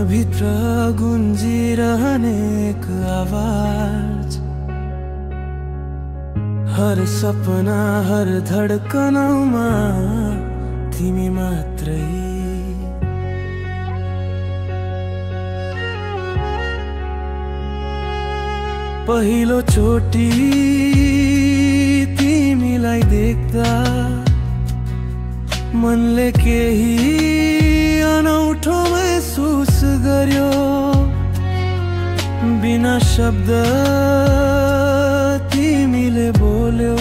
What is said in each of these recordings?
मनभित्र गुन्जिरहने एक आवाज, हर सपना हर धडकनमा तिमी मात्रै। पहिलो चोटी तिमीलाई देख्दा मनले केही अनौठो महसुस गर्यो। बिना शब्द तिमीले बोल्यौ,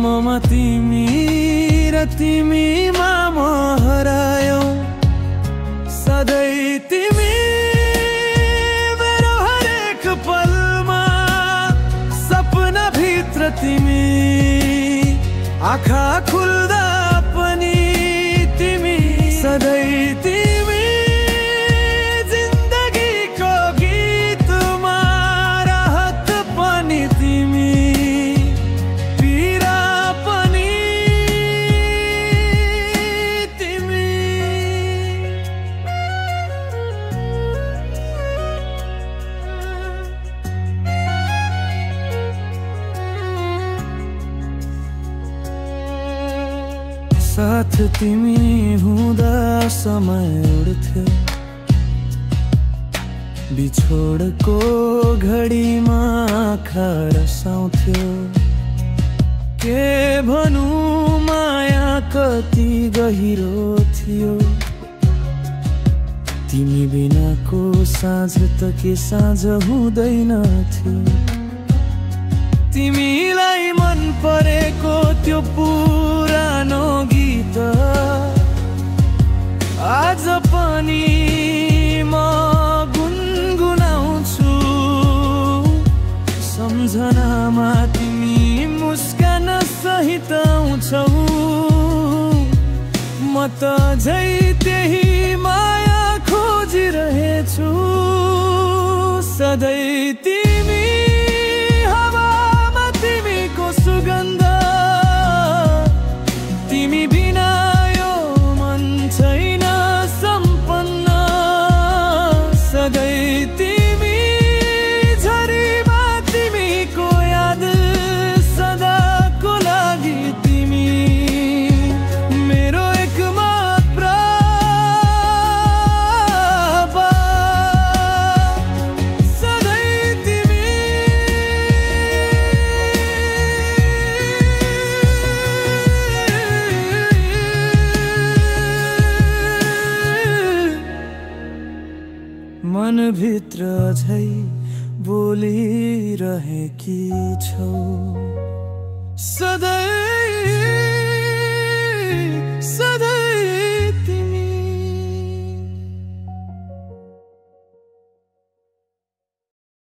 ममा तिमी र तिमीमा म हरायौ। सधैँ तिमी मेरो हरेक पलमा, सपना भित्र तिमी, आँखा खुल्दा पनि तिमी, सधैँ तिमी। जिन्दगीको गीतमा राहत पनि तिमी, पीडा पनि तिमी। साथ तिमी हुँदा समय उड्थ्यो, बिछोडको घडीमा आँखा रसाउँथ्यो। के भनौँ माया कति गहिरो थियो, तिमी बिनाको साँझ त के साँझ हुँदैन थियो। तिमीलाई मन परेको त्यो पुरानो गीत आज पनि म गुनगुनाउँछु। सम्झनामा तिमी मुस्कान सहित आउँछौ, म त झै त्यही माया खोजिरहेछु। सधैँ तिमी हावामा, तिमीको सुगन्ध, तिमी बिना यो मन छैन सम्पन्न। सधैँ तिमी झरीमा, तिमीको याद सदाको लागि तिमी, मेरो एक मात्र सधैँ तिमी। मनभित्र झै बोलिरहेकी छौ सधैँ।